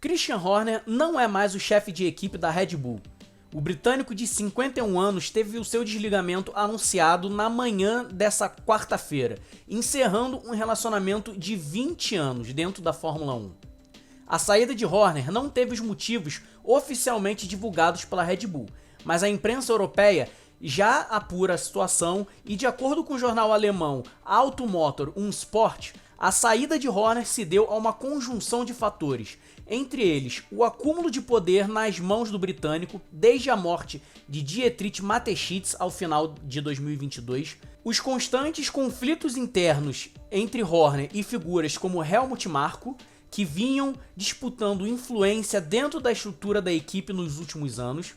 Christian Horner não é mais o chefe de equipe da Red Bull. O britânico de 51 anos teve o seu desligamento anunciado na manhã dessa quarta-feira, encerrando um relacionamento de 20 anos dentro da Fórmula 1. A saída de Horner não teve os motivos oficialmente divulgados pela Red Bull, mas a imprensa europeia já apura a situação e, de acordo com o jornal alemão Automotor und Sport, a saída de Horner se deu a uma conjunção de fatores, entre eles o acúmulo de poder nas mãos do britânico desde a morte de Dietrich Mateschitz ao final de 2022, os constantes conflitos internos entre Horner e figuras como Helmut Marko, que vinham disputando influência dentro da estrutura da equipe nos últimos anos,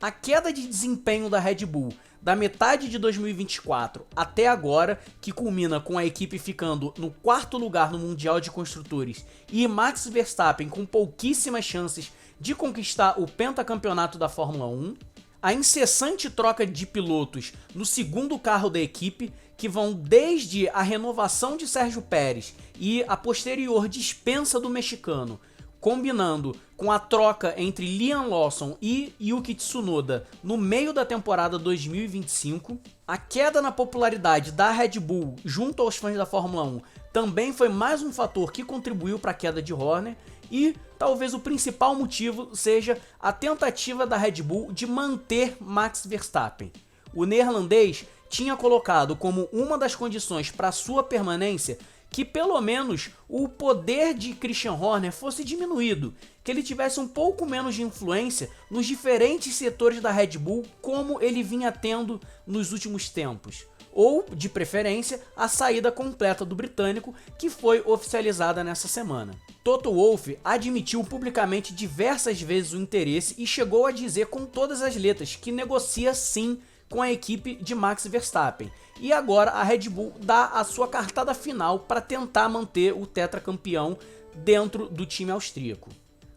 a queda de desempenho da Red Bull da metade de 2024 até agora, que culmina com a equipe ficando no quarto lugar no Mundial de Construtores e Max Verstappen com pouquíssimas chances de conquistar o pentacampeonato da Fórmula 1, a incessante troca de pilotos no segundo carro da equipe, que vão desde a renovação de Sérgio Pérez e a posterior dispensa do mexicano, combinando com a troca entre Liam Lawson e Yuki Tsunoda no meio da temporada 2025, a queda na popularidade da Red Bull junto aos fãs da Fórmula 1 também foi mais um fator que contribuiu para a queda de Horner, e talvez o principal motivo seja a tentativa da Red Bull de manter Max Verstappen. O neerlandês tinha colocado como uma das condições para sua permanência que pelo menos o poder de Christian Horner fosse diminuído, que ele tivesse um pouco menos de influência nos diferentes setores da Red Bull como ele vinha tendo nos últimos tempos, ou, de preferência, a saída completa do britânico, que foi oficializada nessa semana. Toto Wolff admitiu publicamente diversas vezes o interesse e chegou a dizer com todas as letras que negocia sim com a equipe de Max Verstappen. E agora a Red Bull dá a sua cartada final para tentar manter o tetracampeão dentro do time austríaco.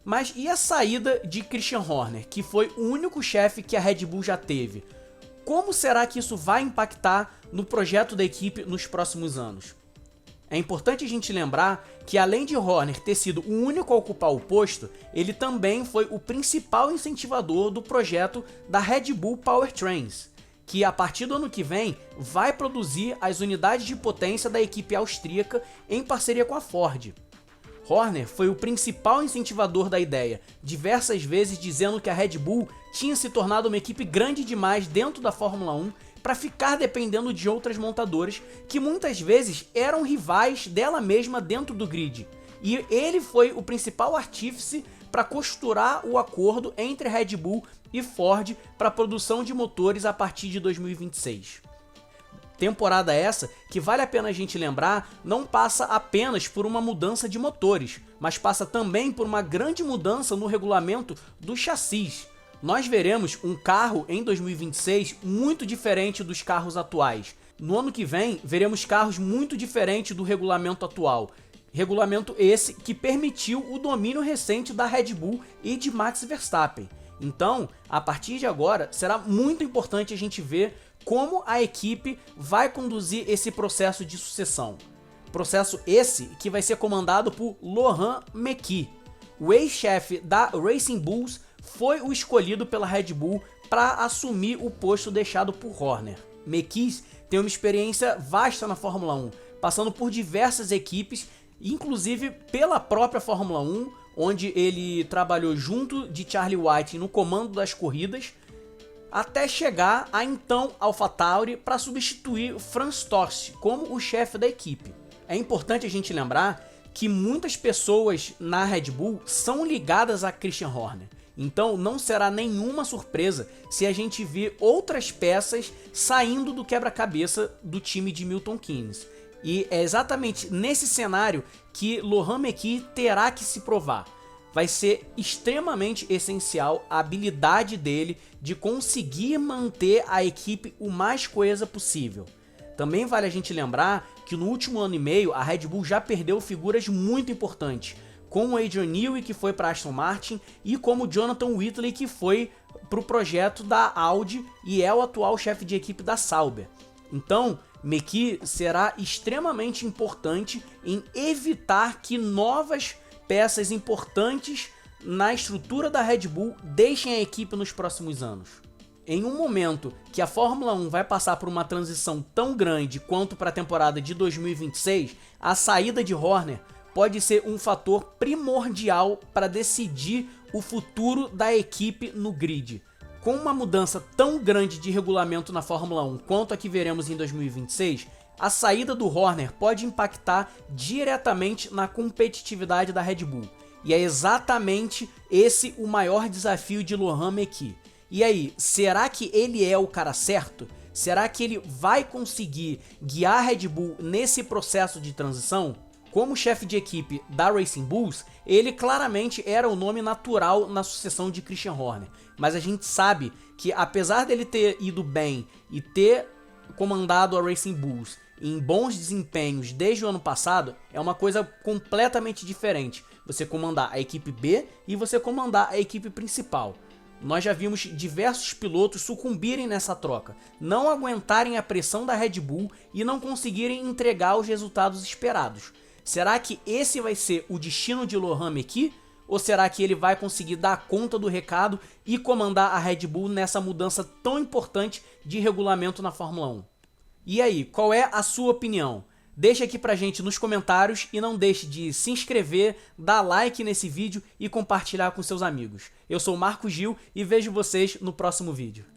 Mas e a saída de Christian Horner, que foi o único chefe que a Red Bull já teve? Como será que isso vai impactar no projeto da equipe nos próximos anos? É importante a gente lembrar que, além de Horner ter sido o único a ocupar o posto, ele também foi o principal incentivador do projeto da Red Bull Powertrains, que a partir do ano que vem vai produzir as unidades de potência da equipe austríaca em parceria com a Ford. Horner foi o principal incentivador da ideia, diversas vezes dizendo que a Red Bull tinha se tornado uma equipe grande demais dentro da Fórmula 1 para ficar dependendo de outras montadoras que muitas vezes eram rivais dela mesma dentro do grid. E ele foi o principal artífice para costurar o acordo entre Red Bull e Ford para a produção de motores a partir de 2026. Temporada essa que, vale a pena a gente lembrar, não passa apenas por uma mudança de motores, mas passa também por uma grande mudança no regulamento do chassis. Nós veremos um carro em 2026 muito diferente dos carros atuais. No ano que vem, veremos carros muito diferentes do regulamento atual. Regulamento esse que permitiu o domínio recente da Red Bull e de Max Verstappen. Então, a partir de agora, será muito importante a gente ver como a equipe vai conduzir esse processo de sucessão. Processo esse que vai ser comandado por Laurent Mekies. O ex-chefe da Racing Bulls foi o escolhido pela Red Bull para assumir o posto deixado por Horner. Mekies tem uma experiência vasta na Fórmula 1, passando por diversas equipes, inclusive pela própria Fórmula 1, onde ele trabalhou junto de Charlie White no comando das corridas, até chegar a então AlphaTauri para substituir Franz Tost como o chefe da equipe. É importante a gente lembrar que muitas pessoas na Red Bull são ligadas a Christian Horner, então não será nenhuma surpresa se a gente ver outras peças saindo do quebra-cabeça do time de Milton Keynes. E é exatamente nesse cenário que Laurent Mekies terá que se provar. Vai ser extremamente essencial a habilidade dele de conseguir manter a equipe o mais coesa possível. Também vale a gente lembrar que no último ano e meio a Red Bull já perdeu figuras muito importantes, como o Adrian Newey, que foi para Aston Martin, e como o Jonathan Whitley, que foi para o projeto da Audi e é o atual chefe de equipe da Sauber. Então, Mekies será extremamente importante em evitar que novas peças importantes na estrutura da Red Bull deixem a equipe nos próximos anos? Em um momento que a Fórmula 1 vai passar por uma transição tão grande quanto para a temporada de 2026, a saída de Horner pode ser um fator primordial para decidir o futuro da equipe no grid. Com uma mudança tão grande de regulamento na Fórmula 1 quanto a que veremos em 2026, a saída do Horner pode impactar diretamente na competitividade da Red Bull. E é exatamente esse o maior desafio de Lohan Mekies. E aí, será que ele é o cara certo? Será que ele vai conseguir guiar a Red Bull nesse processo de transição? Como chefe de equipe da Racing Bulls, ele claramente era o nome natural na sucessão de Christian Horner. Mas a gente sabe que, apesar dele ter ido bem e ter comandado a Racing Bulls em bons desempenhos desde o ano passado, é uma coisa completamente diferente. Você comandar a equipe B e você comandar a equipe principal. Nós já vimos diversos pilotos sucumbirem nessa troca, não aguentarem a pressão da Red Bull e não conseguirem entregar os resultados esperados. Será que esse vai ser o destino de Lohan Mekies? Ou será que ele vai conseguir dar conta do recado e comandar a Red Bull nessa mudança tão importante de regulamento na Fórmula 1? E aí, qual é a sua opinião? Deixa aqui pra gente nos comentários e não deixe de se inscrever, dar like nesse vídeo e compartilhar com seus amigos. Eu sou o Marco Gil e vejo vocês no próximo vídeo.